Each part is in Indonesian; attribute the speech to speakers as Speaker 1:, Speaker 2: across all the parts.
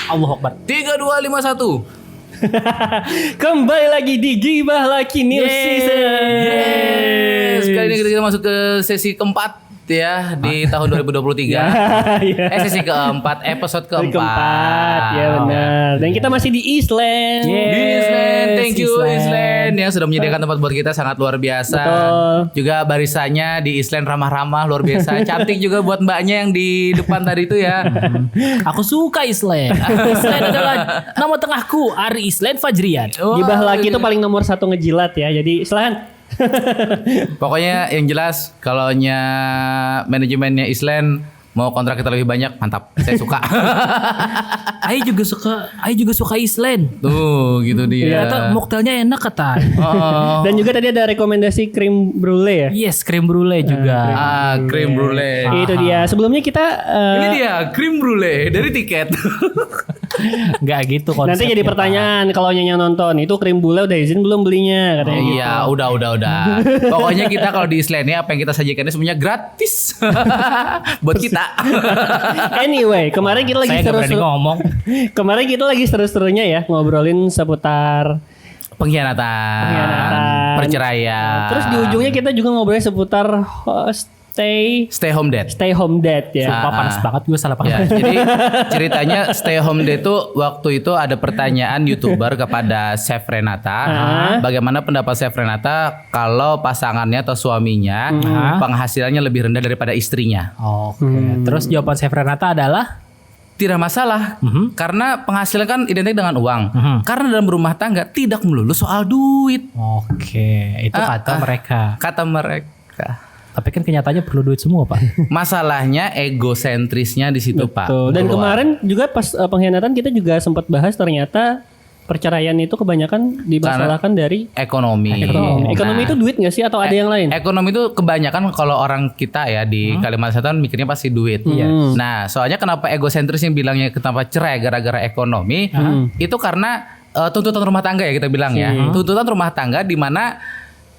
Speaker 1: Allahu Akbar.
Speaker 2: 3, 2, 5, 1.
Speaker 3: Kembali lagi di Gibah Laki New Season.
Speaker 2: Yes. Kali ini kita masuk ke sesi keempat ya di tahun 2023. Sesi keempat, episode keempat.
Speaker 3: Ya benar. Dan kita masih di Island.
Speaker 2: Di Island, thank you
Speaker 1: Island.
Speaker 2: Island yang sudah menyediakan tempat buat kita sangat luar biasa.
Speaker 3: Betul.
Speaker 2: Juga barisannya di Island ramah-ramah luar biasa. Cantik juga buat mbaknya yang di depan tadi itu ya.
Speaker 1: Aku suka Island. Island adalah nama tengahku, Ari Island Fajrian.
Speaker 3: Gibah Laki itu paling nomor 1 ngejilat ya. Jadi silahkan.
Speaker 2: Pokoknya yang jelas kalau manajemennya Island mau kontrak kita lebih banyak, mantap. Saya suka.
Speaker 1: Ai juga suka Island.
Speaker 2: Tuh, gitu dia.
Speaker 1: Ternyata mocktailnya enak kata.
Speaker 2: Oh.
Speaker 3: Dan juga tadi ada rekomendasi krim brulee ya.
Speaker 1: Yes, krim brulee juga.
Speaker 2: Krim brulee.
Speaker 3: Itu dia. Sebelumnya kita
Speaker 2: Ini dia, krim brulee dari tiket.
Speaker 1: Enggak gitu konsepnya.
Speaker 3: nanti jadi pertanyaan kalau Nyonya nonton itu krim brulee udah izin belum belinya katanya gitu.
Speaker 2: Iya, udah. Pokoknya kita kalau di Island ini apa yang kita sajikan ini semuanya gratis. Buat kita.
Speaker 3: Anyway, kemarin kita lagi
Speaker 1: Saya nggak berani
Speaker 3: seru-seru.
Speaker 1: ngomong.
Speaker 3: Kemarin kita lagi seru-serunya ya ngobrolin seputar
Speaker 2: Pengkhianatan, perceraian.
Speaker 3: Terus di ujungnya kita juga ngobrolin seputar
Speaker 2: Stay home dad.
Speaker 3: stay home dad ya.
Speaker 1: Sumpah panas banget gue salah
Speaker 2: Ya,
Speaker 1: paham.
Speaker 2: jadi ceritanya Stay Home Day itu waktu itu ada pertanyaan YouTuber kepada Chef Renata. Bagaimana pendapat Chef Renata kalau pasangannya atau suaminya penghasilannya lebih rendah daripada istrinya?
Speaker 1: Oke. Terus jawaban Chef Renata adalah
Speaker 2: Tidak masalah, karena penghasilan kan identik dengan uang. Karena dalam rumah tangga tidak melulu soal duit.
Speaker 1: oke, itu kata mereka.
Speaker 2: Kata mereka.
Speaker 1: Tapi kan kenyataannya perlu duit semua, Pak.
Speaker 2: Masalahnya egosentrisnya di situ, Pak.
Speaker 3: Tuh. Dan
Speaker 2: Keluar.
Speaker 3: kemarin juga pas pengkhianatan kita juga sempat bahas ternyata perceraian itu kebanyakan dimasalahkan dari
Speaker 2: ekonomi.
Speaker 3: ekonomi itu duit nggak sih atau ada yang lain?
Speaker 2: Ekonomi itu kebanyakan kalau orang kita ya di Kalimantan Selatan mikirnya pasti duit. Nah, soalnya kenapa egosentris yang bilangnya kenapa cerai gara-gara ekonomi? Itu karena tuntutan rumah tangga ya kita bilang ya. Tuntutan rumah tangga di mana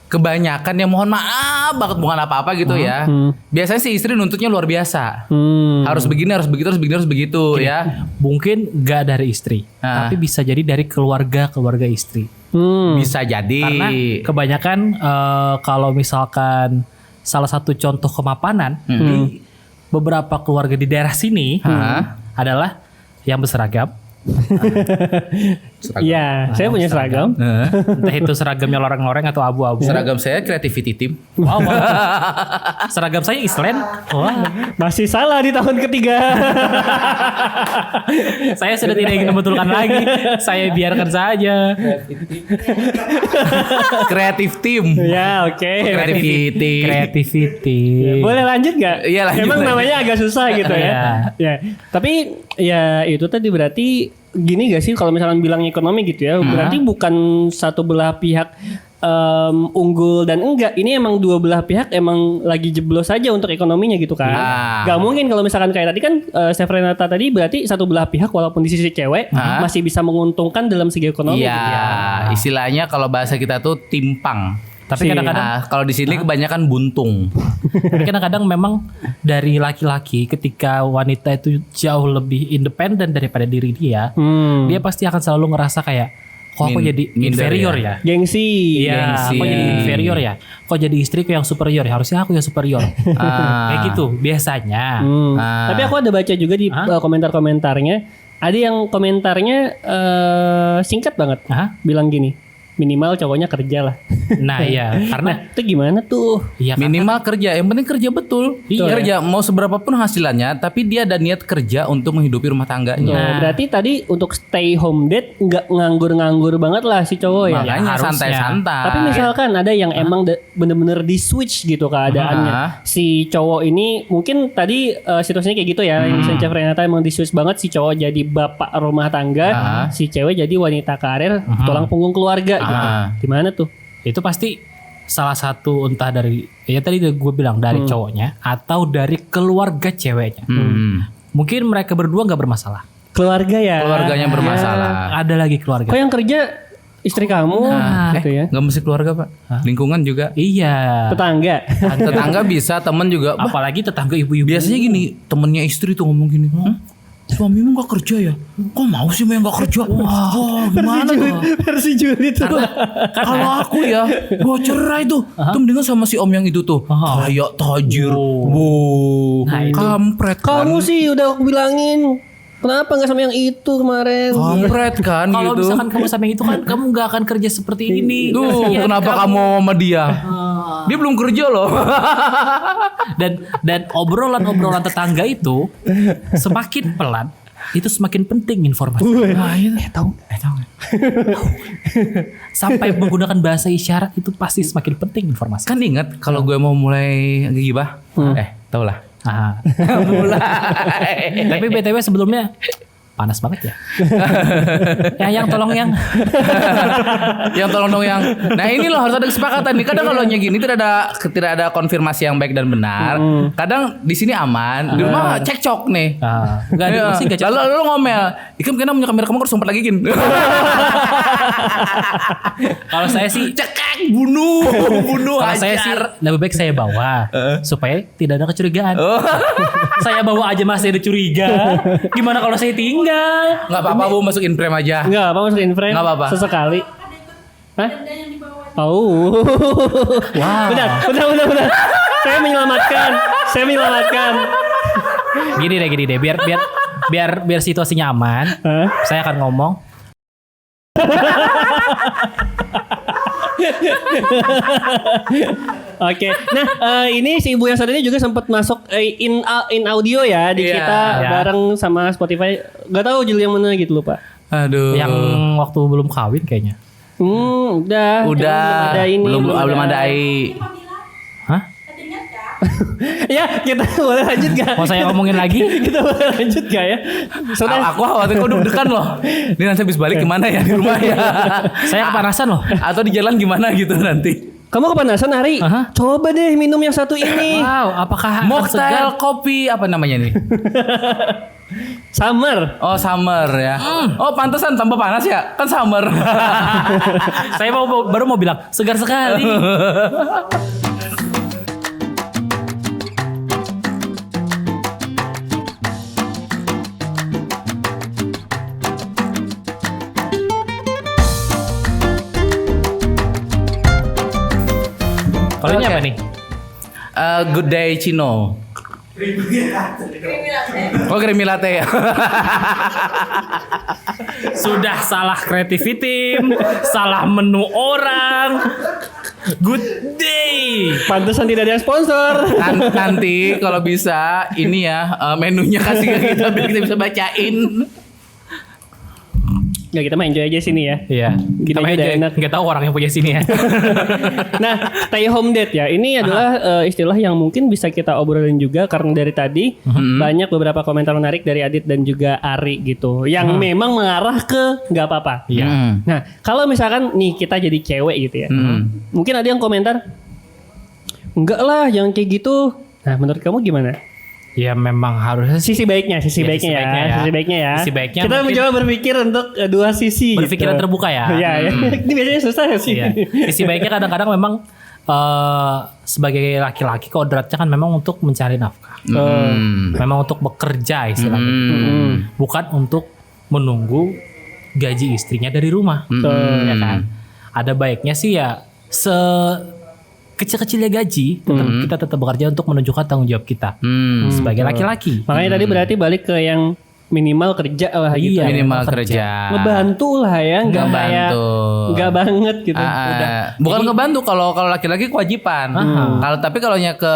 Speaker 2: kebanyakan yang mohon maaf banget bukan apa-apa gitu ya. Biasanya si istri nuntutnya luar biasa. Harus begini, harus begitu, harus begini, harus begitu ya.
Speaker 1: Mungkin gak dari istri, tapi bisa jadi dari keluarga istri.
Speaker 2: Bisa jadi.
Speaker 1: Karena kebanyakan kalau misalkan salah satu contoh kemapanan di beberapa keluarga di daerah sini adalah yang berseragam.
Speaker 3: Iya, saya punya seragam.
Speaker 1: Entah itu seragamnya loreng-loreng atau abu-abu.
Speaker 2: Seragam saya creativity team.
Speaker 1: Wow. Seragam saya Island. Wah.
Speaker 3: Masih salah di tahun ketiga.
Speaker 1: Saya sudah tidak ingin membetulkan lagi. Saya biarkan saja.
Speaker 2: Creative team.
Speaker 3: Ya, oke.
Speaker 1: Creativity.
Speaker 3: Boleh lanjut nggak?
Speaker 2: Iya, lanjut,
Speaker 3: Emang
Speaker 2: lanjut.
Speaker 3: namanya agak susah gitu ya. Ya. Tapi ya itu tadi berarti gini gak sih kalau misalkan bilang ekonomi gitu ya, berarti bukan satu belah pihak unggul dan enggak. Ini emang dua belah pihak emang lagi jeblos saja untuk ekonominya gitu kan. Gak mungkin kalau misalkan kayak tadi kan Chef Renata tadi berarti satu belah pihak walaupun di sisi cewek masih bisa menguntungkan dalam segi ekonomi.
Speaker 2: Iya,
Speaker 3: Gitu ya.
Speaker 2: istilahnya kalau bahasa kita tuh timpang.
Speaker 1: Tapi kadang-kadang
Speaker 2: Kalau di sini kebanyakan buntung.
Speaker 1: Tapi kadang-kadang memang dari laki-laki ketika wanita itu jauh lebih independen daripada diri dia, dia pasti akan selalu ngerasa kayak, kok aku jadi
Speaker 2: minder
Speaker 1: inferior
Speaker 2: ya?
Speaker 1: ya?
Speaker 3: Gengsi.
Speaker 1: Iya, kok jadi inferior ya? Kok jadi istriku yang superior ya? Harusnya aku yang superior. Kayak gitu biasanya.
Speaker 3: Tapi aku ada baca juga di komentar-komentarnya, ada yang komentarnya singkat banget, bilang gini. Minimal cowoknya kerja lah.
Speaker 1: Nah iya, karena
Speaker 3: Itu gimana tuh?
Speaker 1: iya,
Speaker 2: Minimal kerja, yang penting kerja betul.
Speaker 1: Iya.
Speaker 2: Kerja mau seberapa pun hasilkannya, tapi dia ada niat kerja untuk menghidupi rumah tangganya.
Speaker 3: Nah, berarti tadi untuk stay home date nggak nganggur-nganggur banget lah si cowok ya.
Speaker 2: Makanya
Speaker 1: harusnya.
Speaker 2: santai-santai.
Speaker 3: Tapi misalkan ada yang emang bener-bener di switch gitu keadaannya. Si cowok ini mungkin tadi situasinya kayak gitu ya. Misalnya Chef Renata emang di switch banget, si cowok jadi bapak rumah tangga, si cewek jadi wanita karir, tulang punggung keluarga gitu. Gimana tuh?
Speaker 1: itu pasti salah satu entah dari ya tadi gue bilang dari cowoknya atau dari keluarga ceweknya. Mungkin mereka berdua nggak bermasalah.
Speaker 3: Keluarga ya.
Speaker 2: Keluarganya bermasalah.
Speaker 1: Ada lagi keluarga.
Speaker 3: Kok yang kerja istri kamu gitu ya.
Speaker 2: Nggak mesti keluarga, Pak. Lingkungan juga.
Speaker 1: Iya.
Speaker 3: Tetangga.
Speaker 2: Tetangga bisa, temen juga. Bah,
Speaker 1: Apalagi tetangga ibu-ibu.
Speaker 2: biasanya gini, temennya istri tuh ngomong gini. suamimu gak kerja ya? Kok mau sih yang gak kerja? Wah, gimana tuh?
Speaker 3: Versi julid tuh.
Speaker 2: Kalau aku ya, gua cerai tuh. Tuh mendingan sama si om yang itu tuh. Kayak tajir. Wow.
Speaker 1: Nah, itu.
Speaker 2: Kampret kan.
Speaker 3: Kamu sih udah aku bilangin. Kenapa nggak sama yang itu kemarin?
Speaker 2: Kampret kan
Speaker 1: Kalau
Speaker 2: gitu.
Speaker 1: misalkan kamu sama yang itu kan kamu nggak akan kerja seperti ini.
Speaker 2: Tuh,
Speaker 1: Iya,
Speaker 2: kenapa kamu sama dia? Dia belum kerja loh.
Speaker 1: dan obrolan-obrolan tetangga itu semakin pelan itu semakin penting informasi.
Speaker 3: Tahu.
Speaker 1: Sampai menggunakan bahasa isyarat itu pasti semakin penting informasi.
Speaker 2: Kan ingat kalau gue mau mulai ngegibah, tau lah.
Speaker 1: Ah.
Speaker 2: Mulai.
Speaker 1: Tapi BTW sebelumnya panas banget ya. yang tolong yang.
Speaker 2: Yang tolong dong yang. Nah ini loh harus ada kesepakatan nih. Kadang kalau gini tidak ada konfirmasi yang baik dan benar. Kadang di sini aman, di rumah cekcok nih.
Speaker 1: Enggak ada sih enggak.
Speaker 2: Lalu lu ngomel, ikan kena punya kamera kamu harus sempat lagi gin.
Speaker 1: Kalau saya sih
Speaker 2: Cekek, bunuh,
Speaker 1: kalau saya sih
Speaker 2: hajar.
Speaker 1: lebih baik saya bawa supaya tidak ada kecurigaan. Saya bawa aja masih ada curiga. Gimana kalau saya tinggal?
Speaker 2: Nggak apa-apa bu, masukin frame aja.
Speaker 3: Enggak apa masukin frame.
Speaker 2: Nggak apa-apa.
Speaker 3: Sesekali. Hah? Oh.
Speaker 1: Wow.
Speaker 3: Benar. Saya menyelamatkan.
Speaker 1: Gini deh, biar situasinya aman.
Speaker 3: Hah?
Speaker 1: Saya akan ngomong.
Speaker 3: Oke. Nah, ini si Ibu yang satu ini juga sempat masuk in audio ya di
Speaker 2: Iya.
Speaker 3: kita
Speaker 1: Iya.
Speaker 3: bareng sama Spotify. Gak tahu judul yang mana gitu lupa.
Speaker 2: Aduh.
Speaker 1: Yang waktu belum kawin kayaknya.
Speaker 3: Udah.
Speaker 2: Udah.
Speaker 3: Ada ini,
Speaker 2: Belum ada AI.
Speaker 1: Hah?
Speaker 3: Ya, kita boleh lanjut gak?
Speaker 1: Mau saya ngomongin lagi?
Speaker 3: Kita boleh lanjut gak ya? Sudah.
Speaker 2: Aku khawatir kok deg-degan loh. Ini nanti habis balik gimana ya di rumah ya?
Speaker 1: Saya kepanasan loh.
Speaker 2: Atau di jalan gimana gitu nanti?
Speaker 3: Kamu kepanasan Ari?
Speaker 1: Aha.
Speaker 3: Coba deh minum yang satu ini.
Speaker 1: Wow, apakah akan segar?
Speaker 2: Mocktail kopi apa namanya nih?
Speaker 3: Summer.
Speaker 2: Oh summer ya. Oh pantesan tambah panas ya? Kan summer.
Speaker 1: Saya baru mau bilang segar sekali. Kalau ini
Speaker 2: Oke.
Speaker 1: apa nih?
Speaker 2: Good day Cino. Oh creamy latte ya.
Speaker 1: Sudah salah creativity team, salah menu orang. Good day.
Speaker 3: Pantesan tidak ada yang sponsor.
Speaker 2: Nanti kalau bisa ini ya menunya kasih ke kita biar kita bisa bacain.
Speaker 3: Ya kita mah enjoy aja sini ya.
Speaker 1: Iya.
Speaker 3: Kita
Speaker 1: Kita
Speaker 3: aja
Speaker 1: aja
Speaker 3: enak.
Speaker 1: nggak tahu orang yang punya sini ya.
Speaker 3: Nah, stay home date ya. Ini adalah istilah yang mungkin bisa kita obrolin juga karena dari tadi banyak beberapa komentar menarik dari Adit dan juga Ari gitu. Yang memang mengarah ke nggak apa-apa.
Speaker 1: Iya.
Speaker 3: Nah, kalau misalkan nih kita jadi cewek gitu ya. Mungkin ada yang komentar, enggak lah, jangan kayak gitu. Nah, menurut kamu gimana?
Speaker 1: Ya memang harusnya sih
Speaker 3: Sisi baiknya, sisi
Speaker 1: Ya,
Speaker 3: baiknya
Speaker 1: sisi
Speaker 3: ya.
Speaker 1: baiknya ya.
Speaker 3: Sisi baiknya ya.
Speaker 1: Sisi baiknya
Speaker 3: Kita
Speaker 1: mungkin-
Speaker 3: mencoba berpikir untuk dua sisi.
Speaker 1: berpikiran
Speaker 3: gitu.
Speaker 1: terbuka ya.
Speaker 3: Iya, ya. Ini biasanya susah ya sih.
Speaker 1: Iya. Sisi baiknya kadang-kadang memang sebagai laki-laki kodratnya kan memang untuk mencari nafkah. Memang untuk bekerja istilahnya. Bukan untuk menunggu gaji istrinya dari rumah. Ya kan? Ada baiknya sih ya kecil-kecilnya gaji kita tetap bekerja untuk menunjukkan tanggung jawab kita sebagai laki-laki.
Speaker 3: Makanya tadi berarti balik ke yang minimal kerja lah gitu.
Speaker 1: Iya.
Speaker 2: Minimal kerja.
Speaker 3: Ngebantu lah ya, nggak kayak
Speaker 2: Ngebantu.
Speaker 3: nggak banget gitu.
Speaker 2: Bukan ngebantu kalau laki-laki kewajiban. Tapi kalau ke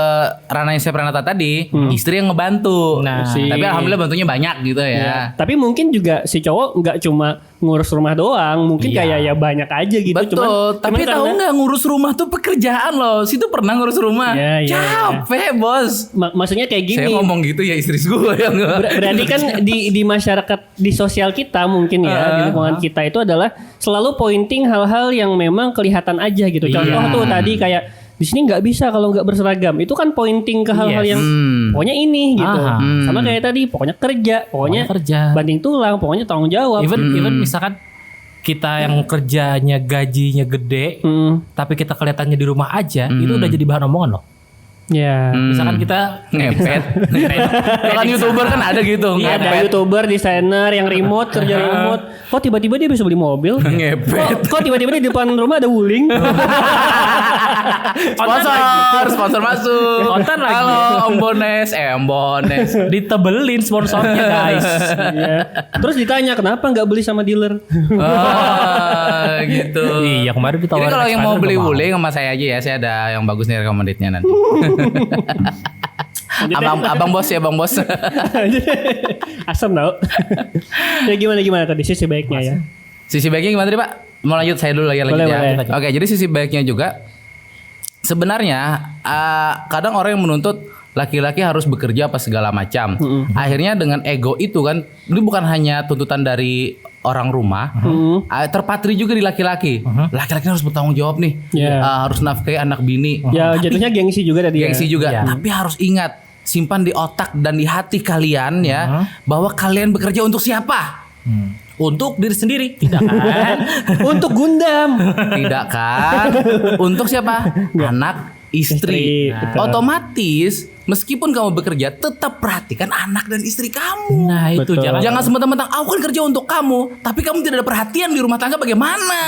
Speaker 2: ranah yang saya pernah tadi, istri yang ngebantu.
Speaker 1: Nah,
Speaker 2: Tapi alhamdulillah bantunya banyak gitu ya.
Speaker 3: Ya, tapi mungkin juga si cowok nggak cuma ngurus rumah doang, mungkin
Speaker 1: Iya.
Speaker 3: kayak ya banyak aja gitu.
Speaker 2: Betul. Tapi tahu nggak ngurus rumah tuh pekerjaan loh. Situ pernah ngurus rumah.
Speaker 3: Iya, iya,
Speaker 2: Capek bos.
Speaker 3: Maksudnya kayak gini.
Speaker 2: Saya ngomong gitu ya istri gue yang
Speaker 3: Berarti kan di masyarakat, di sosial kita mungkin ya, di lingkungan kita itu adalah selalu pointing hal-hal yang memang kelihatan aja gitu. Contoh
Speaker 1: Iya.
Speaker 3: tuh tadi kayak di sini nggak bisa kalau nggak berseragam. Itu kan pointing ke hal-hal
Speaker 1: Yes.
Speaker 3: yang pokoknya ini gitu.
Speaker 1: Aha.
Speaker 3: Sama kayak tadi pokoknya kerja, pokoknya
Speaker 1: kerja.
Speaker 3: banting tulang, pokoknya tanggung jawab.
Speaker 1: Even misalkan kita yang kerjanya gajinya gede, tapi kita kelihatannya di rumah aja, itu udah jadi bahan omongan loh.
Speaker 3: Ya.
Speaker 1: Misalkan kita
Speaker 2: Ngepet. Kalau kan YouTuber kan ada gitu.
Speaker 3: Iya, ada
Speaker 2: ngepet.
Speaker 3: YouTuber, desainer yang remote, kerja remote. Kok tiba-tiba dia bisa beli mobil?
Speaker 2: Ngepet.
Speaker 3: Kok tiba-tiba di depan rumah ada wuling?
Speaker 2: Sponsor masuk.
Speaker 1: Konten lagi.
Speaker 2: Halo Om Bones.
Speaker 1: ditebelin sponsornya guys.
Speaker 3: Iya. Terus ditanya kenapa nggak beli sama dealer?
Speaker 2: Gitu.
Speaker 1: Iya, kemarin ditawarin.
Speaker 2: Jadi kalau yang mau
Speaker 1: expander
Speaker 2: beli
Speaker 1: nggak mau.
Speaker 2: wuling sama saya aja ya, saya ada yang bagus nih recommended-nya nanti. abang bos ya, Bang Bos.
Speaker 3: Asam tau. Ya gimana tadi sisi baiknya ya?
Speaker 2: Sisi baiknya gimana tadi, Pak? Mau lanjut saya dulu lagi
Speaker 3: Boleh,
Speaker 2: ya.
Speaker 3: boleh.
Speaker 2: Oke, jadi sisi baiknya juga sebenarnya kadang orang yang menuntut laki-laki harus bekerja apa segala macam. Akhirnya dengan ego itu kan, ini bukan hanya tuntutan dari orang rumah, terpatri juga di laki-laki. Laki-laki harus bertanggung jawab nih,
Speaker 3: Yeah.
Speaker 2: harus nafkahi anak bini.
Speaker 3: Ya jatuhnya gengsi juga tadi.
Speaker 2: Gengsi juga.
Speaker 1: Iya.
Speaker 2: Tapi harus ingat, simpan di otak dan di hati kalian ya, bahwa kalian bekerja untuk siapa?
Speaker 1: Untuk diri sendiri, tidak kan?
Speaker 3: Untuk Gundam.
Speaker 2: Tidak kan? Untuk siapa? Anak, istri.
Speaker 3: Istri, betul.
Speaker 2: Otomatis meskipun kamu bekerja, tetap perhatikan anak dan istri kamu.
Speaker 1: Nah itu
Speaker 3: Betul.
Speaker 2: Jangan semata-mata aku kan kerja untuk kamu, tapi kamu tidak ada perhatian di rumah tangga bagaimana?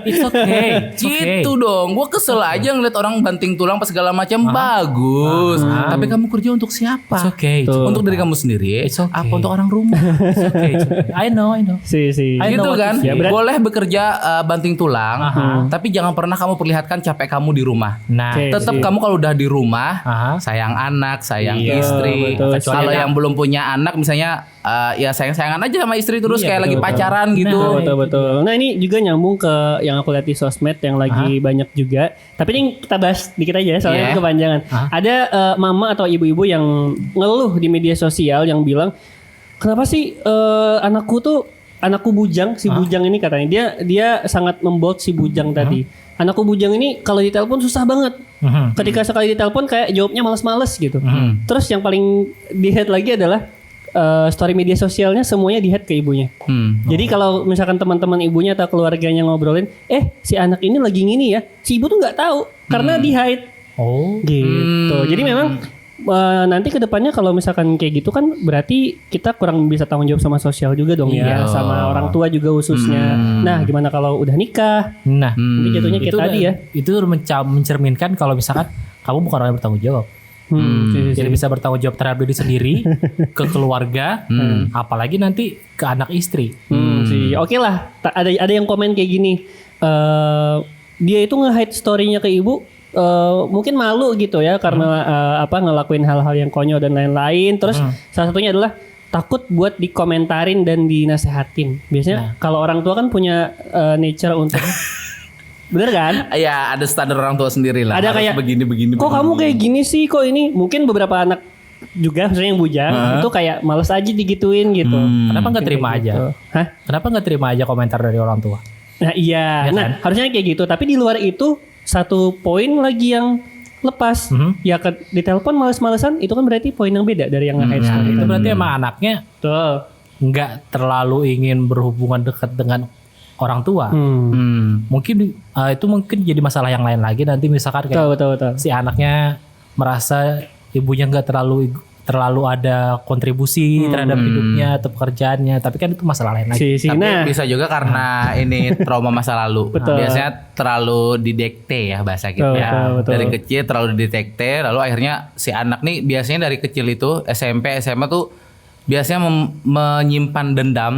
Speaker 1: It's okay.
Speaker 2: Gitu dong. Gue kesel aja ngeliat orang banting tulang pas segala macam bagus. Tapi kamu kerja untuk siapa?
Speaker 1: It's okay.
Speaker 3: Tuh.
Speaker 2: Untuk diri kamu sendiri,
Speaker 1: It's okay.
Speaker 2: apa untuk orang rumah?
Speaker 1: It's okay. I know.
Speaker 3: Si.
Speaker 1: I
Speaker 2: Gitu
Speaker 1: know what
Speaker 2: kan?
Speaker 1: you say.
Speaker 2: Boleh bekerja banting tulang, tapi jangan pernah kamu perlihatkan capek kamu di rumah.
Speaker 1: Nah,
Speaker 3: Oke.
Speaker 2: Tetap
Speaker 3: sih.
Speaker 2: kamu kalau udah di rumah,
Speaker 1: Aha.
Speaker 2: sayang anak, sayang
Speaker 1: Iya,
Speaker 2: istri.
Speaker 3: betul.
Speaker 2: Kalau
Speaker 1: Kecuali
Speaker 2: yang belum punya anak, misalnya ya sayang-sayangan aja sama istri terus
Speaker 1: Iya,
Speaker 2: kayak lagi
Speaker 3: betul.
Speaker 2: pacaran gitu.
Speaker 3: Betul. Nah ini juga nyambung ke yang aku lihat di sosmed yang lagi banyak juga. Tapi ini kita bahas dikit aja soalnya
Speaker 2: Yeah.
Speaker 3: kepanjangan. Ada mama atau ibu-ibu yang ngeluh di media sosial yang bilang, kenapa sih anakku bujang, si bujang ini katanya dia sangat membold si bujang tadi. Anakku bujang ini kalau ditelepon susah banget. Ketika sekali ditelepon kayak jawabnya males-males gitu. Terus yang paling di-head lagi adalah story media sosialnya semuanya di-head ke ibunya. Jadi kalau misalkan teman-teman ibunya atau keluarganya ngobrolin, si anak ini lagi gini ya, si ibu tuh nggak tahu karena di-hide.
Speaker 1: Oh,
Speaker 3: Gitu. Jadi memang nanti kedepannya kalau misalkan kayak gitu kan berarti kita kurang bisa tanggung jawab sama sosial juga dong ya,
Speaker 2: Iya.
Speaker 3: sama orang tua juga khususnya. Nah, gimana kalau udah nikah?
Speaker 1: nah
Speaker 3: Nanti jatuhnya kayak tadi ya.
Speaker 1: Itu mencerminkan kalau misalkan kamu bukan orang yang bertanggung jawab. Tidak bisa bertanggung jawab terhadap diri sendiri, ke keluarga, apalagi nanti ke anak istri.
Speaker 3: Oke lah, ada yang komen kayak gini. Dia itu nge-hide story-nya ke ibu. Mungkin malu gitu ya karena ngelakuin hal-hal yang konyol dan lain-lain. Terus salah satunya adalah takut buat dikomentarin dan dinasehatin. Biasanya kalau orang tua kan punya nature untuk bener kan?
Speaker 2: Ya ada standar orang tua sendiri lah.
Speaker 3: Ada
Speaker 2: Harus
Speaker 3: kayak
Speaker 2: begini.
Speaker 3: kok kamu kayak gini sih, kok ini mungkin beberapa anak juga misalnya yang bujang itu kayak males aja digituin gitu.
Speaker 1: Kenapa nggak
Speaker 3: Mungkin
Speaker 1: terima
Speaker 3: kayak
Speaker 1: aja?
Speaker 3: gitu. Hah?
Speaker 1: Kenapa nggak terima aja komentar dari orang tua?
Speaker 3: Nah iya,
Speaker 1: Ya
Speaker 3: nah
Speaker 1: kan?
Speaker 3: harusnya kayak gitu. Tapi di luar itu satu poin lagi yang lepas. Ya ditelepon males-malesan itu kan berarti poin yang beda dari yang nge-hide story.
Speaker 1: Itu berarti emang anaknya
Speaker 3: Betul.
Speaker 1: nggak terlalu ingin berhubungan dekat dengan orang tua. Mungkin itu mungkin jadi masalah yang lain lagi nanti misalkan kayak
Speaker 3: Betul.
Speaker 1: si anaknya merasa ibunya nggak terlalu ada kontribusi terhadap hidupnya atau pekerjaannya, tapi kan itu masalah lain lagi.
Speaker 3: Si
Speaker 2: Tapi
Speaker 3: nah,
Speaker 2: bisa juga karena ini trauma masa lalu.
Speaker 3: Betul.
Speaker 2: Biasanya terlalu didekte ya bahasa kita.
Speaker 3: Betul.
Speaker 2: Dari kecil terlalu didekte, lalu akhirnya si anak nih biasanya dari kecil itu SMP, SMA tuh biasanya menyimpan dendam.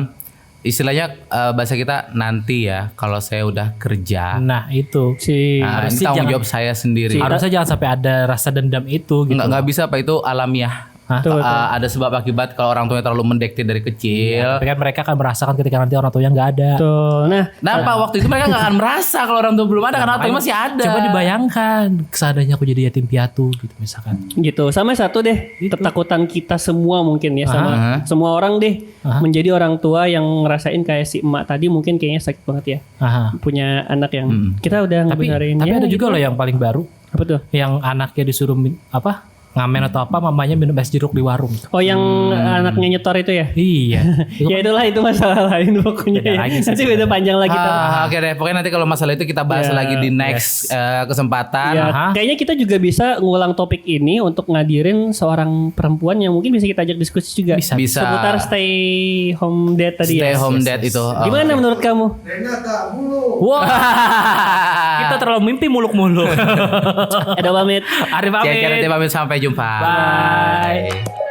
Speaker 2: Istilahnya bahasa kita nanti ya kalau saya udah kerja.
Speaker 1: Nah itu
Speaker 3: si
Speaker 2: Nah, ini
Speaker 1: harusnya
Speaker 2: tanggung
Speaker 1: jangan-
Speaker 2: jawab saya sendiri.
Speaker 1: harusnya jangan sampai ada rasa dendam itu gitu.
Speaker 2: Nggak bisa Pak, itu alamiah.
Speaker 3: Betul.
Speaker 2: Ada sebab akibat kalau orang tuanya terlalu mendekti dari kecil.
Speaker 1: Tapi kan mereka akan merasakan ketika nanti orang tuanya nggak ada.
Speaker 3: Tuh. Nah,
Speaker 2: Nah Pak, waktu itu mereka nggak akan merasa kalau orang tua belum ada karena orang tuanya masih ada.
Speaker 1: Coba dibayangkan seandainya aku jadi yatim piatu gitu misalkan.
Speaker 3: gitu. Sama satu deh, ketakutan kita semua mungkin ya sama semua orang deh menjadi orang tua yang ngerasain kayak si emak tadi mungkin kayaknya sakit banget ya.
Speaker 1: Aha.
Speaker 3: Punya anak yang kita udah
Speaker 1: Tapi
Speaker 3: ngebenerin
Speaker 1: ada
Speaker 3: ya,
Speaker 1: juga loh yang paling baru,
Speaker 3: apa tuh?
Speaker 1: yang anaknya disuruh ngamen atau apa, mamanya minum es jeruk di warung.
Speaker 3: Oh yang anaknya nyetor itu ya?
Speaker 1: Iya.
Speaker 3: Ya itulah itu masalah lain pokoknya.
Speaker 1: Beda
Speaker 3: Ya.
Speaker 1: lagi sih
Speaker 3: Nanti beda panjang lagi.
Speaker 2: Oke deh, pokoknya nanti kalau masalah itu kita bahas
Speaker 3: Ya,
Speaker 2: lagi di next kesempatan.
Speaker 3: Ya,
Speaker 1: Aha.
Speaker 3: kayaknya kita juga bisa ngulang topik ini untuk ngadirin seorang perempuan yang mungkin bisa kita ajak diskusi juga.
Speaker 1: Bisa.
Speaker 2: Bisa.
Speaker 3: Seputar stay home date tadi
Speaker 2: Stay
Speaker 3: ya.
Speaker 2: home date itu.
Speaker 3: Gimana menurut kamu?
Speaker 1: Wah, kita terlalu mimpi muluk-muluk.
Speaker 3: Ada pamit.
Speaker 1: Arif pamit.
Speaker 2: Nanti pamit sampai jumpa.
Speaker 1: Bye.